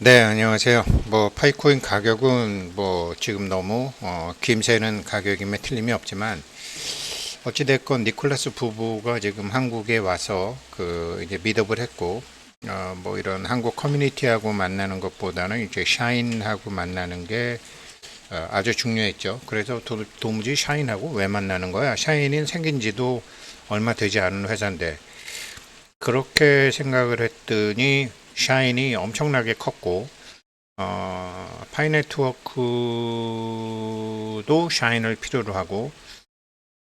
네, 안녕하세요. 파이코인 가격은 지금 너무 김새는 가격임에 틀림이 없지만 어찌됐건 니콜라스 부부가 지금 한국에 와서 이제 미드업을 했고 이런 한국 커뮤니티하고 만나는 것보다는 이제 샤인하고 만나는 게 아주 중요했죠. 그래서 도무지 샤인하고 왜 만나는 거야? 샤인이 생긴 지도 얼마 되지 않은 회사인데 그렇게 생각을 했더니 샤인이 엄청나게 컸고 파이네트워크도 샤인을 필요로 하고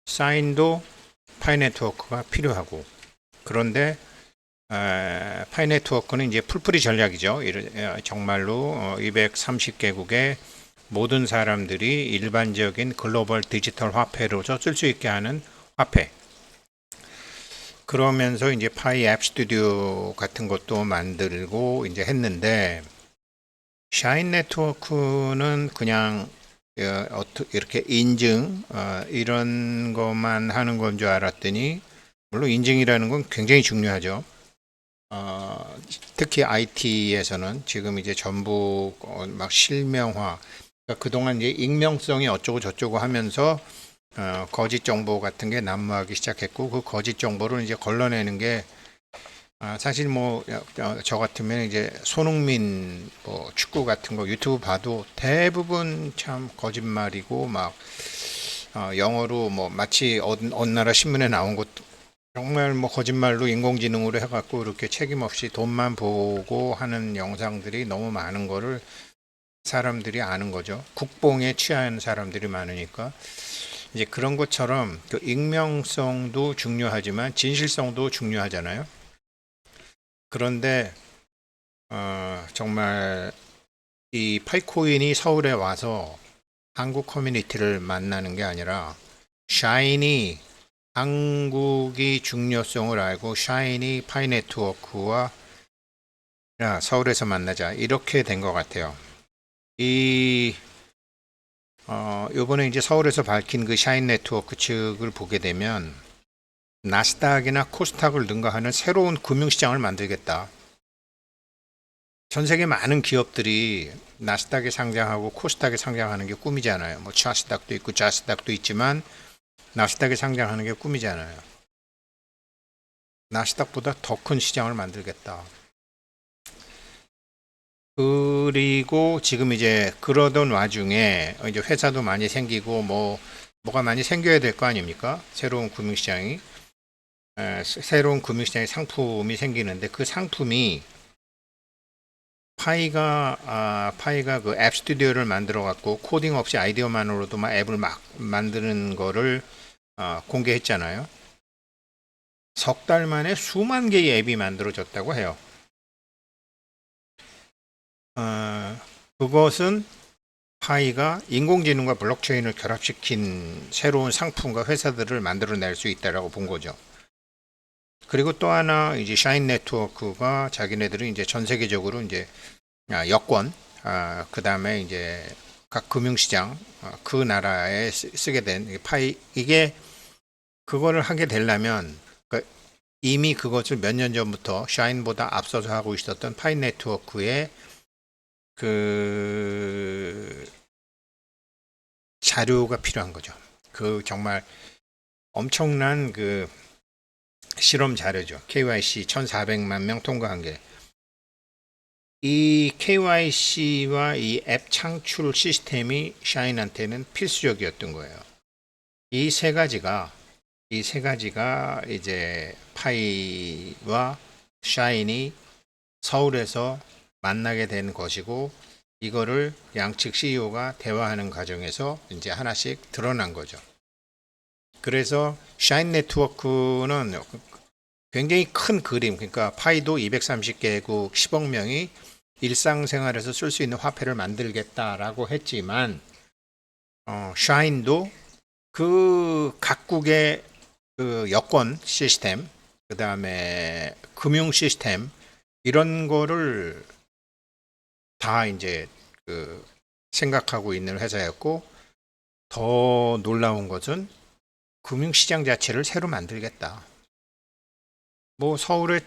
사인도 파이네트워크가 필요하고 그런데 파이네트워크는 이제 풀뿌리 전략이죠. 정말로 230개국의 모든 사람들이 일반적인 글로벌 디지털 화폐로서 쓸 수 있게 하는 화폐. 그러면서 이제 파이 앱 스튜디오 같은 것도 만들고 이제 했는데 샤인 네트워크는 그냥 이렇게 인증 이런 것만 하는 건 줄 알았더니 물론 인증이라는 건 굉장히 중요하죠. 특히 IT에서는 지금 이제 전부 막 실명화 그러니까 그동안 이제 익명성이 어쩌고 저쩌고 하면서 거짓 정보 같은 게 난무하기 시작했고 그 거짓 정보를 이제 걸러내는 게 사실 저 같으면 이제 손흥민 축구 같은 거 유튜브 봐도 대부분 참 거짓말이고 막 영어로 마치 어느 나라 신문에 나온 것도 정말 거짓말로 인공지능으로 해갖고 이렇게 책임 없이 돈만 보고 하는 영상들이 너무 많은 거를 사람들이 아는 거죠. 국뽕에 취한 사람들이 많으니까 이제 그런 것처럼 그 익명성도 중요하지만 진실성도 중요하잖아요. 그런데 정말 이 파이코인이 서울에 와서 한국 커뮤니티를 만나는 게 아니라 샤이니 한국이 중요성을 알고 샤이니 파이네트워크와 야, 서울에서 만나자 이렇게 된 것 같아요. 이 요번에 이제 서울에서 밝힌 그 샤인 네트워크 측을 보게 되면 나스닥이나 코스닥을 능가하는 새로운 금융시장을 만들겠다. 전 세계 많은 기업들이 나스닥에 상장하고 코스닥에 상장하는 게 꿈이잖아요. 차스닥도 있고 자스닥도 있지만 나스닥에 상장하는 게 꿈이잖아요. 나스닥보다 더 큰 시장을 만들겠다. 그리고 지금 이제 그러던 와중에 이제 회사도 많이 생기고 뭐가 많이 생겨야 될 거 아닙니까? 새로운 금융시장이 새로운 금융시장의 상품이 생기는데 그 상품이 파이가 그 앱 스튜디오를 만들어 갖고 코딩 없이 아이디어만으로도 막 앱을 막 만드는 거를 공개했잖아요. 석 달 만에 수만 개의 앱이 만들어졌다고 해요. 어, 그것은 파이가 인공지능과 블록체인을 결합시킨 새로운 상품과 회사들을 만들어낼 수 있다라고 본 거죠. 그리고 또 하나 이제 샤인 네트워크가 자기네들은 이제 전 세계적으로 이제 여권, 그 다음에 이제 각 금융시장, 그 나라에 쓰게 된 파이, 이게 그거를 하게 되려면 이미 그것을 몇 년 전부터 샤인보다 앞서서 하고 있었던 파이 네트워크의 그 자료가 필요한 거죠. 그 정말 엄청난 그 실험 자료죠. KYC 1,400만 명 통과한 게. 이 KYC와 이 앱 창출 시스템이 샤인한테는 필수적이었던 거예요. 이 세 가지가 이 세 가지가 이제 파이와 샤인이 서울에서 만나게 된 것이고 이거를 양측 CEO가 대화하는 과정에서 이제 하나씩 드러난 거죠. 그래서 샤인 네트워크는 굉장히 큰 그림, 그러니까 파이도 230개국 10억 명이 일상생활에서 쓸 수 있는 화폐를 만들겠다라고 했지만 샤인도 그 각국의 그 여권 시스템, 그 다음에 금융 시스템 이런 거를 다 이제 그 생각하고 있는 회사였고 더 놀라운 것은 금융시장 자체를 새로 만들겠다. 뭐 서울의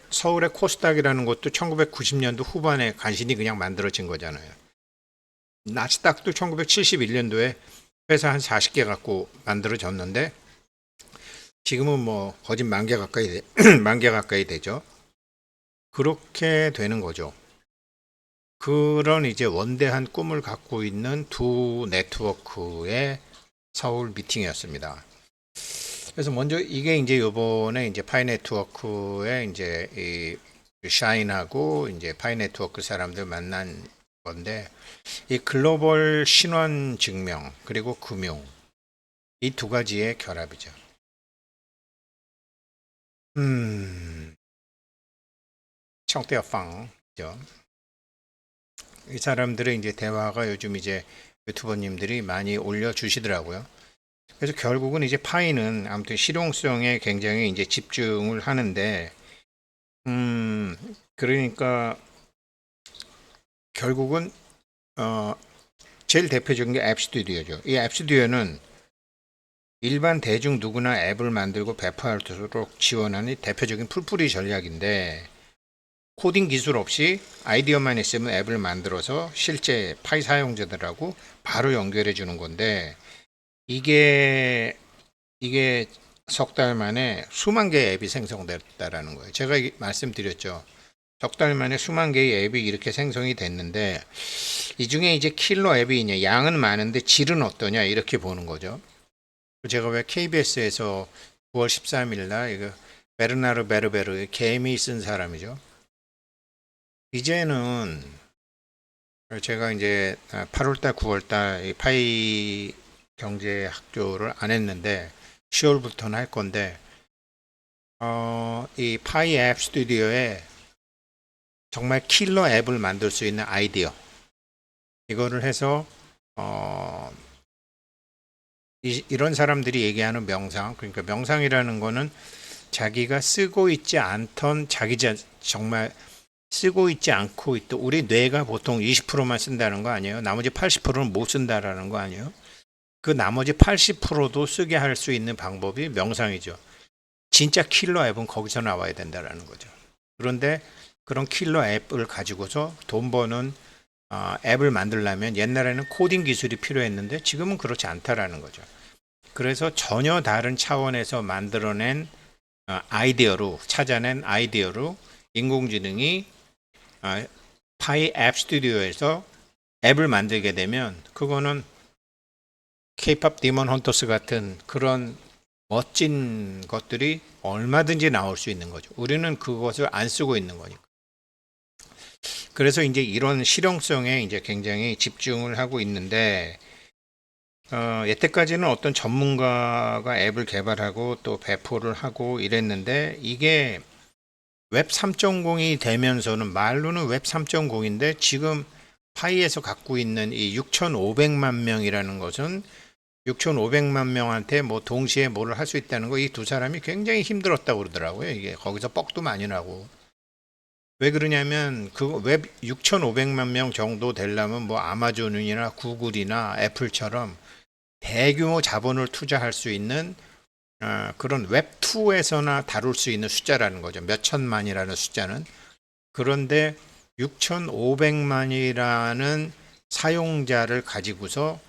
코스닥이라는 것도 1990년도 후반에 간신히 그냥 만들어진 거잖아요. 나스닥도 1971년도에 회사 한 40개 갖고 만들어졌는데 지금은 뭐 거진 만 개 가까이 만 개 가까이 되죠. 그렇게 되는 거죠. 그런 이제 원대한 꿈을 갖고 있는 두 네트워크의 서울 미팅이었습니다. 그래서 먼저 이게 이제 요번에 이제 파이 네트워크에 이제 이 샤인하고 이제 파이 네트워크 사람들 만난 건데 이 글로벌 신원 증명 그리고 금융 이 두 가지의 결합이죠. 청대어팡죠. 이 사람들의 이제 대화가 요즘 이제 유튜버님들이 많이 올려주시더라고요. 그래서 결국은 이제 파이는 아무튼 실용성에 굉장히 이제 집중을 하는데, 그러니까 결국은 제일 대표적인 게 앱 스튜디오죠. 이 앱 스튜디오는 일반 대중 누구나 앱을 만들고 배포하도록 지원하는 대표적인 풀뿌리 전략인데 코딩 기술 없이 아이디어만 있으면 앱을 만들어서 실제 파이 사용자들하고 바로 연결해 주는 건데 이게 석 달 만에 수만 개의 앱이 생성됐다라는 거예요. 제가 말씀드렸죠. 석 달 만에 수만 개의 앱이 이렇게 생성이 됐는데 이 중에 이제 킬러 앱이 있냐, 양은 많은데 질은 어떠냐 이렇게 보는 거죠. 제가 왜 KBS에서 9월 13일 날 이거 베르나르 베르베르 개미 쓴 사람이죠. 이제는 제가 이제 8월달, 9월달 파이 경제 학교를 안 했는데 10월부터는 할 건데 이 파이 앱 스튜디오에 정말 킬러 앱을 만들 수 있는 아이디어 이거를 해서 이런 사람들이 얘기하는 명상 그러니까 명상이라는 거는 자기가 쓰고 있지 않던 정말 쓰고 있지 않고 있던 우리 뇌가 보통 20%만 쓴다는 거 아니에요? 나머지 80%는 못 쓴다라는 거 아니에요? 그 나머지 80%도 쓰게 할 수 있는 방법이 명상이죠. 진짜 킬러 앱은 거기서 나와야 된다라는 거죠. 그런데 그런 킬러 앱을 가지고서 돈 버는 앱을 만들려면 옛날에는 코딩 기술이 필요했는데 지금은 그렇지 않다라는 거죠. 그래서 전혀 다른 차원에서 만들어낸 찾아낸 아이디어로 인공지능이 파이 앱 스튜디오에서 앱을 만들게 되면 그거는 K-팝 디먼 헌터스 같은 그런 멋진 것들이 얼마든지 나올 수 있는 거죠. 우리는 그것을 안 쓰고 있는 거니까. 그래서 이제 이런 실용성에 이제 굉장히 집중을 하고 있는데, 여태까지는 어떤 전문가가 앱을 개발하고 또 배포를 하고 이랬는데, 이게 웹 3.0이 되면서는 말로는 웹 3.0인데 지금 파이에서 갖고 있는 이 6,500만 명이라는 것은 6,500만 명한테 뭐 동시에 뭐를 할 수 있다는 거 이 두 사람이 굉장히 힘들었다고 그러더라고요. 이게 거기서 뻑도 많이 나고. 왜 그러냐면 그 웹 6,500만 명 정도 되려면 뭐 아마존이나 구글이나 애플처럼 대규모 자본을 투자할 수 있는 그런 웹2에서나 다룰 수 있는 숫자라는 거죠. 몇 천만이라는 숫자는. 그런데 6,500만이라는 사용자를 가지고서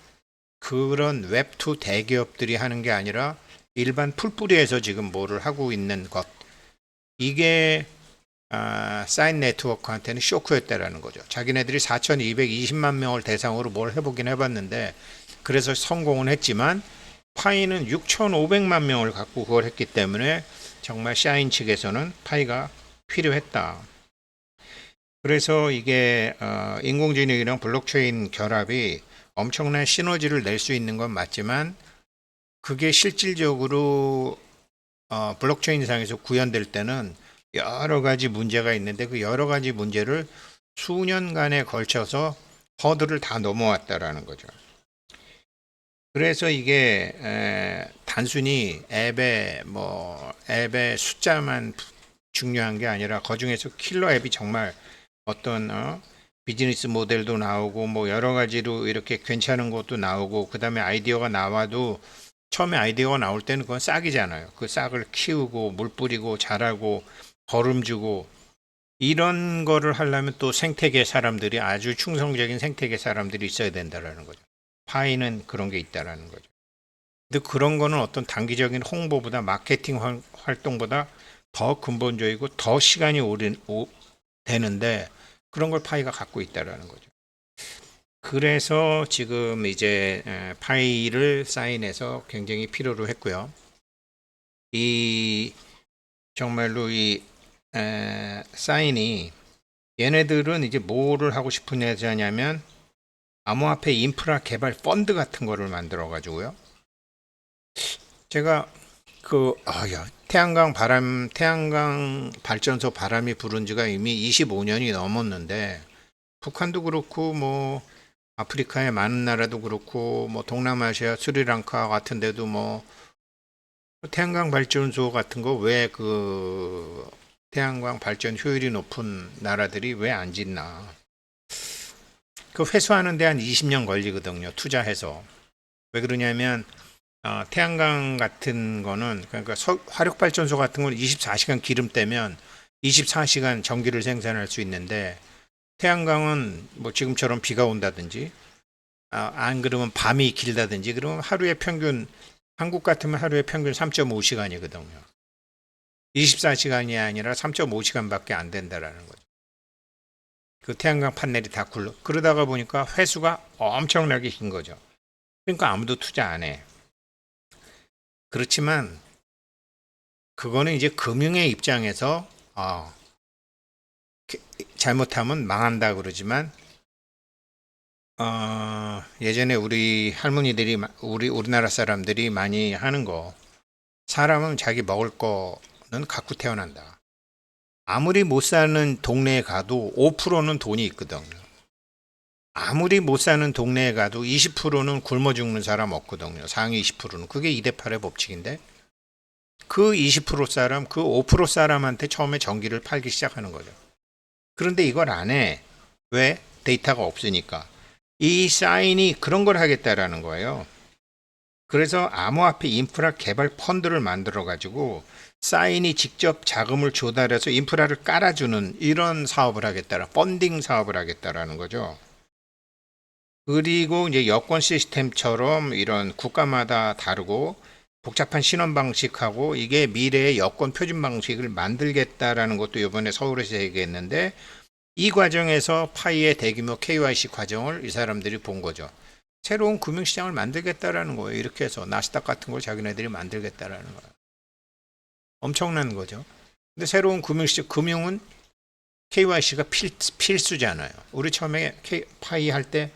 그런 웹2 대기업들이 하는 게 아니라 일반 풀뿌리에서 지금 뭐를 하고 있는 것. 이게 사인 네트워크한테는 쇼크였다라는 거죠. 자기네들이 4,220만 명을 대상으로 뭘 해보긴 해봤는데 그래서 성공은 했지만 파이는 6,500만 명을 갖고 그걸 했기 때문에 정말 샤인 측에서는 파이가 필요했다. 그래서 이게 인공지능이랑 블록체인 결합이 엄청난 시너지를 낼 수 있는 건 맞지만 그게 실질적으로 블록체인상에서 구현될 때는 여러 가지 문제가 있는데 그 여러 가지 문제를 수년간에 걸쳐서 허들을 다 넘어왔다라는 거죠. 그래서 이게 단순히 앱의 숫자만 중요한 게 아니라 그중에서 킬러 앱이 정말 어떤 비즈니스 모델도 나오고 뭐 여러 가지로 이렇게 괜찮은 것도 나오고 그다음에 아이디어가 나와도 처음에 아이디어가 나올 때는 그건 싹이잖아요. 그 싹을 키우고 물 뿌리고 자라고 벌금 주고 이런 거를 하려면 또 생태계 사람들이 아주 충성적인 생태계 사람들이 있어야 된다라는 거죠. 파이는 그런 게 있다라는 거죠. 근데 그런 거는 어떤 단기적인 홍보보다 마케팅 활동보다 더 근본적이고 더 시간이 되는데 그런 걸 파이가 갖고 있다라는 거죠. 그래서 지금 이제 파이를 사인해서 굉장히 필요로 했고요. 이 정말로 이 사인이 얘네들은 이제 뭐를 하고 싶은 여자냐면 암호화폐 인프라 개발 펀드 같은 거를 만들어 가지고요. 제가 태양광 발전소 바람이 부른 지가 이미 25년이 넘었는데 북한도 그렇고 뭐 아프리카의 많은 나라도 그렇고 뭐 동남아시아 스리랑카 같은 데도 뭐 태양광 발전소 같은 거 왜 그 태양광 발전 효율이 높은 나라들이 왜 안 짓나? 그 회수하는 데 한 20년 걸리거든요. 투자해서. 왜 그러냐면 태양광 같은 거는 그러니까 화력 발전소 같은 건 24시간 기름 떼면 24시간 전기를 생산할 수 있는데 태양광은 뭐 지금처럼 비가 온다든지 안 그러면 밤이 길다든지 그러면 하루에 평균 한국 같으면 하루에 평균 3.5시간이거든요. 24시간이 아니라 3.5시간밖에 안 된다라는 거죠. 그 태양광 판넬이 다 굴러. 그러다가 보니까 회수가 엄청나게 긴 거죠. 그러니까 아무도 투자 안 해. 그렇지만 그거는 이제 금융의 입장에서 잘못하면 망한다 그러지만 예전에 우리 할머니들이 우리나라 사람들이 많이 하는 거 사람은 자기 먹을 거는 갖고 태어난다. 아무리 못 사는 동네에 가도 5%는 돈이 있거든요. 아무리 못 사는 동네에 가도 20%는 굶어 죽는 사람 없거든요. 상위 20%는. 그게 2대8의 법칙인데 그 20% 사람, 그 5% 사람한테 처음에 전기를 팔기 시작하는 거죠. 그런데 이걸 안 해. 왜? 데이터가 없으니까. 이 사인이 그런 걸 하겠다라는 거예요. 그래서 암호화폐 인프라 개발 펀드를 만들어 가지고 사인이 직접 자금을 조달해서 인프라를 깔아주는 이런 사업을 하겠다라, 펀딩 사업을 하겠다라는 거죠. 그리고 이제 여권 시스템처럼 이런 국가마다 다르고 복잡한 신원 방식하고 이게 미래의 여권 표준 방식을 만들겠다라는 것도 이번에 서울에서 얘기했는데 이 과정에서 파이의 대규모 KYC 과정을 이 사람들이 본 거죠. 새로운 금융시장을 만들겠다라는 거예요. 이렇게 해서 나스닥 같은 걸 자기네들이 만들겠다라는 거예요. 엄청난 거죠. 근데 새로운 금융시장, 금융은 KYC가 필수잖아요. 우리 처음에 파이 할 때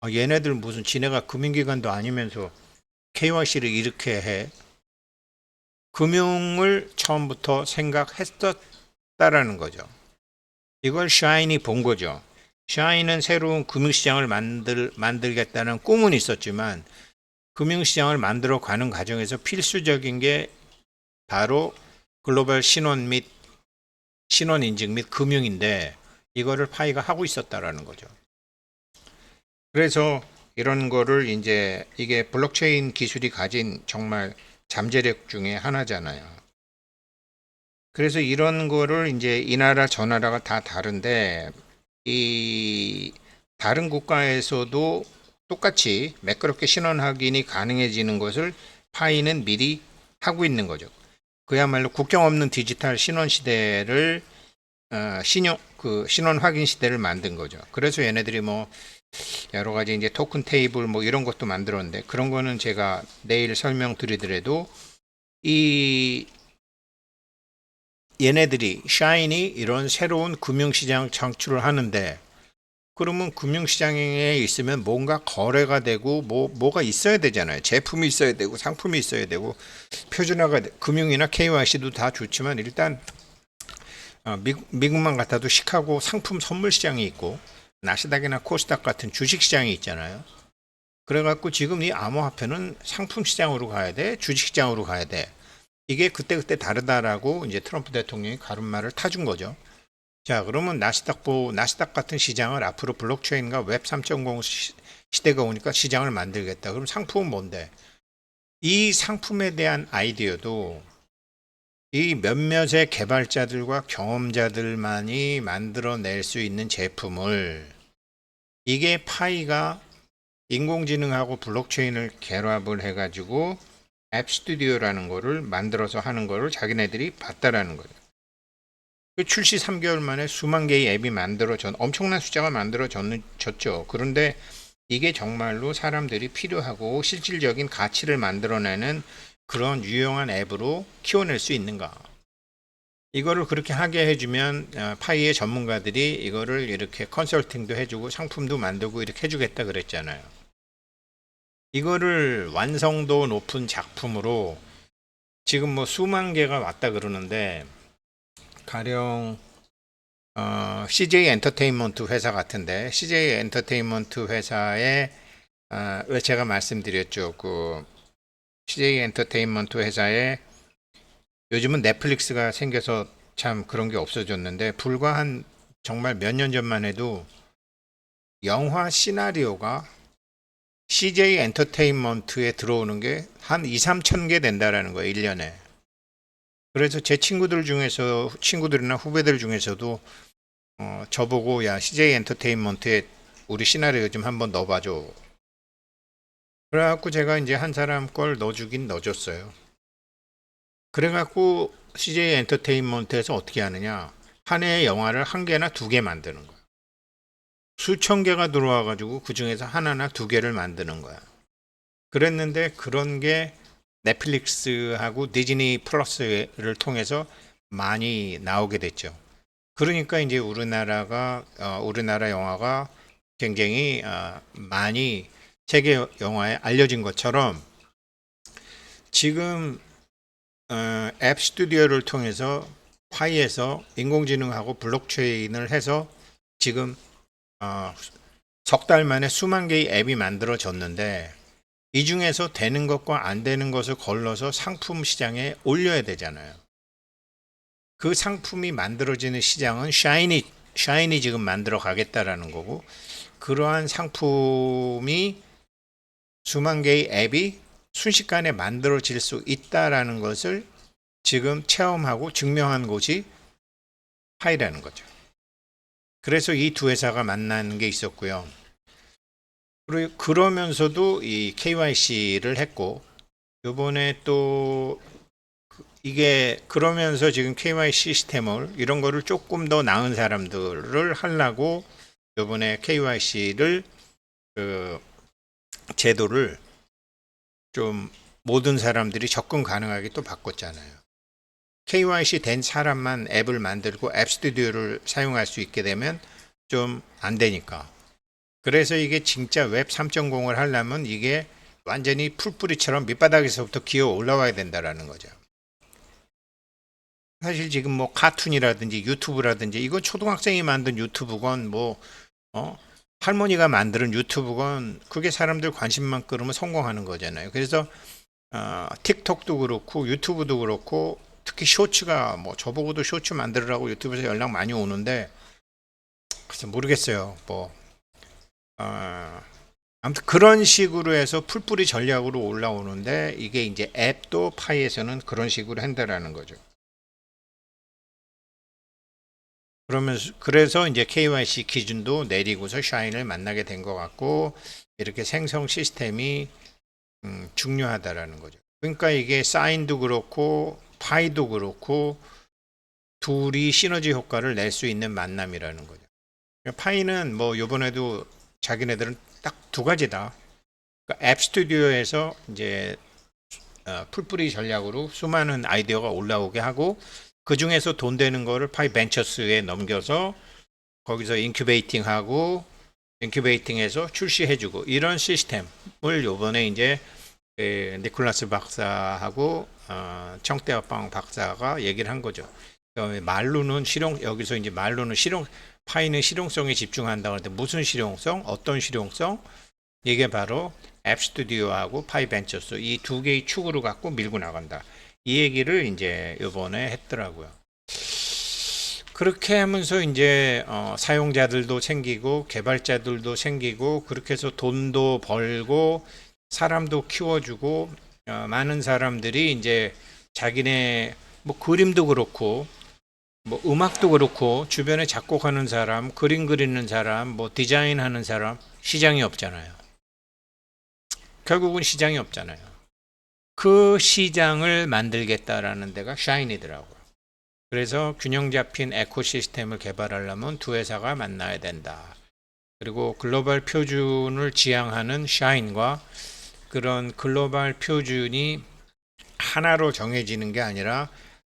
얘네들 무슨 지네가 금융기관도 아니면서 KYC를 이렇게 해. 금융을 처음부터 생각했었다라는 거죠. 이걸 샤인이 본 거죠. 샤인은 새로운 금융시장을 만들겠다는 꿈은 있었지만 금융시장을 만들어 가는 과정에서 필수적인 게 바로 글로벌 신원 인증 및 금융인데 이거를 파이가 하고 있었다라는 거죠. 그래서 이런 거를 이제 이게 블록체인 기술이 가진 정말 잠재력 중에 하나잖아요. 그래서 이런 거를 이제 이 나라 저 나라가 다 다른데 이 다른 국가에서도 똑같이 매끄럽게 신원 확인이 가능해지는 것을 파이는 미리 하고 있는 거죠. 그야말로 국경 없는 디지털 신원 시대를 신원 확인 시대를 만든 거죠. 그래서 얘네들이 뭐 여러 가지 이제 토큰 테이블 뭐 이런 것도 만들었는데 그런 거는 제가 내일 설명드리더라도 이 얘네들이 샤인이 이런 새로운 금융시장 창출을 하는데 그러면 금융시장에 있으면 뭔가 거래가 되고 뭐가 있어야 되잖아요. 제품이 있어야 되고 상품이 있어야 되고 표준화가 금융이나 KYC도 다 좋지만 일단 미국만 같아도 시카고 상품 선물 시장이 있고 나스닥이나 코스닥 같은 주식 시장이 있잖아요. 그래갖고 지금 이 암호화폐는 상품 시장으로 가야 돼, 주식 시장으로 가야 돼. 이게 그때그때 다르다라고 이제 트럼프 대통령이 가름말을 타준 거죠. 자, 그러면 나스닥 같은 시장을 앞으로 블록체인과 웹 3.0 시대가 오니까 시장을 만들겠다. 그럼 상품은 뭔데? 이 상품에 대한 아이디어도 이 몇몇의 개발자들과 경험자들만이 만들어낼 수 있는 제품을 이게 파이가 인공지능하고 블록체인을 결합을 해가지고 앱 스튜디오라는 거를 만들어서 하는 거를 자기네들이 봤다라는 거예요. 그 출시 3개월 만에 수만 개의 앱이 엄청난 숫자가 만들어졌죠. 그런데 이게 정말로 사람들이 필요하고 실질적인 가치를 만들어내는 그런 유용한 앱으로 키워낼 수 있는가? 이거를 그렇게 하게 해주면 파이의 전문가들이 이거를 이렇게 컨설팅도 해주고 상품도 만들고 이렇게 해주겠다 그랬잖아요. 이거를 완성도 높은 작품으로 지금 뭐 수만 개가 왔다 그러는데 가령 CJ 엔터테인먼트 회사 같은데 CJ 엔터테인먼트 회사에 왜 제가 말씀드렸죠. 그 CJ 엔터테인먼트 회사에 요즘은 넷플릭스가 생겨서 참 그런 게 없어졌는데 불과 한 정말 몇 년 전만 해도 영화 시나리오가 CJ 엔터테인먼트에 들어오는 게 한 2, 3천 개 된다라는 거예요, 1년에. 그래서 제 친구들이나 후배들 중에서도 저보고 야, CJ 엔터테인먼트에 우리 시나리오 좀 한번 넣어봐줘. 그래갖고 제가 이제 한 사람 걸 넣어주긴 넣어줬어요. 그래갖고 CJ 엔터테인먼트에서 어떻게 하느냐. 한 해의 영화를 한 개나 두 개 만드는 거야. 수천 개가 들어와가지고 그 중에서 하나나 두 개를 만드는 거야. 그랬는데 그런 게 넷플릭스하고 디즈니 플러스를 통해서 많이 나오게 됐죠. 그러니까 이제 우리나라 영화가 굉장히 많이 세계 영화에 알려진 것처럼 지금 앱 스튜디오를 통해서 파이에서 인공지능하고 블록체인을 해서 지금 석 달 만에 수만 개의 앱이 만들어졌는데 이 중에서 되는 것과 안 되는 것을 걸러서 상품 시장에 올려야 되잖아요. 그 상품이 만들어지는 시장은 샤이니 지금 만들어 가겠다라는 거고 그러한 상품이 수만 개의 앱이 순식간에 만들어질 수 있다라는 것을 지금 체험하고 증명한 곳이 파이라는 거죠. 그래서 이 두 회사가 만나는 게 있었고요. 그리고 그러면서도 이 KYC를 했고 요번에 또 이게 그러면서 지금 KYC 시스템을 이런 거를 조금 더 나은 사람들을 하려고 요번에 KYC를 그 제도를 좀 모든 사람들이 접근 가능하게 또 바꿨잖아요. KYC 된 사람만 앱을 만들고 앱 스튜디오를 사용할 수 있게 되면 좀 안 되니까. 그래서 이게 진짜 웹 3.0을 하려면 이게 완전히 풀뿌리처럼 밑바닥에서부터 기어 올라와야 된다라는 거죠. 사실 지금 뭐 카툰이라든지 유튜브라든지 이건 초등학생이 만든 유튜브건 뭐 할머니가 만드는 유튜브건 그게 사람들 관심만 끌으면 성공하는 거잖아요. 그래서 틱톡도 그렇고 유튜브도 그렇고 특히 쇼츠가 뭐 저보고도 쇼츠 만들으라고 유튜브에서 연락 많이 오는데 글쎄 모르겠어요. 뭐 아무튼 그런 식으로 해서 풀뿌리 전략으로 올라오는데 이게 이제 앱도 파이에서는 그런 식으로 한다라는 거죠. 그래서 이제 KYC 기준도 내리고서 샤인을 만나게 된 것 같고 이렇게 생성 시스템이 중요하다라는 거죠. 그러니까 이게 사인도 그렇고 파이도 그렇고 둘이 시너지 효과를 낼 수 있는 만남이라는 거죠. 파이는 뭐 요번에도 자기네들은 딱 두 가지다. 그러니까 앱 스튜디오에서 이제 풀뿌리 전략으로 수많은 아이디어가 올라오게 하고 그 중에서 돈 되는 거를 파이 벤처스에 넘겨서 거기서 인큐베이팅해서 출시해주고 이런 시스템을 요번에 이제 니콜라스 박사하고 청대화빵 박사가 얘기를 한 거죠. 말로는 여기서 이제 말로는 파이는 실용성에 집중한다고 하는데 무슨 실용성, 어떤 실용성? 이게 바로 앱 스튜디오하고 파이 벤처스 이 두 개의 축으로 갖고 밀고 나간다. 이 얘기를 이제 요번에 했더라고요. 그렇게 하면서 이제 사용자들도 생기고 개발자들도 생기고 그렇게 해서 돈도 벌고 사람도 키워주고 많은 사람들이 이제 자기네 뭐 그림도 그렇고 뭐 음악도 그렇고 주변에 작곡하는 사람, 그림 그리는 사람, 뭐 디자인하는 사람 시장이 없잖아요. 결국은 시장이 없잖아요. 그 시장을 만들겠다라는 데가 샤인이더라고요. 그래서 균형 잡힌 에코시스템을 개발하려면 두 회사가 만나야 된다. 그리고 글로벌 표준을 지향하는 샤인과 그런 글로벌 표준이 하나로 정해지는 게 아니라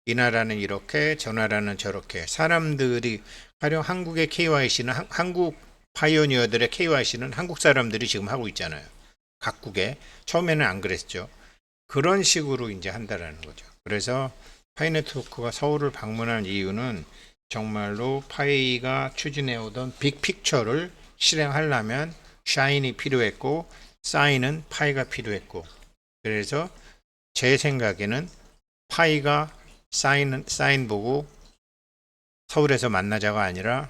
이 나라는 이렇게 저 나라는 저렇게 사람들이 가령 한국의 KYC는 한국 파이오니어들의 KYC는 한국 사람들이 지금 하고 있잖아요. 각국에 처음에는 안 그랬죠. 그런 식으로 이제 한다라는 거죠. 그래서 파이네트워크가 서울을 방문한 이유는 정말로 파이가 추진해오던 빅픽처를 실행하려면 샤인이 필요했고 사인은 파이가 필요했고 그래서 제 생각에는 파이가 사인 보고 서울에서 만나자가 아니라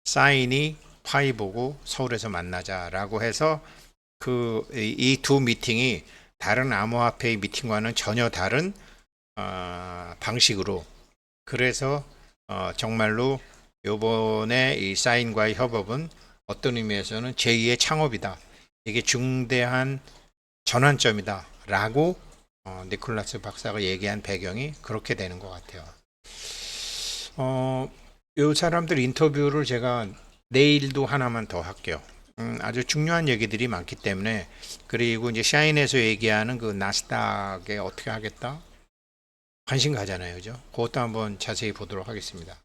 사인이 파이 보고 서울에서 만나자라고 해서 그 이 두 미팅이 다른 암호화폐 미팅과는 전혀 다른 방식으로 그래서 정말로 요번에 이 사인과의 협업은 어떤 의미에서는 제2의 창업이다. 이게 중대한 전환점이다. 라고 니콜라스 박사가 얘기한 배경이 그렇게 되는 것 같아요. 요 사람들 인터뷰를 제가 내일도 하나만 더 할게요. 아주 중요한 얘기들이 많기 때문에 그리고 이제 샤인에서 얘기하는 그 나스닥에 어떻게 하겠다 관심 가잖아요, 그죠? 그것도 한번 자세히 보도록 하겠습니다.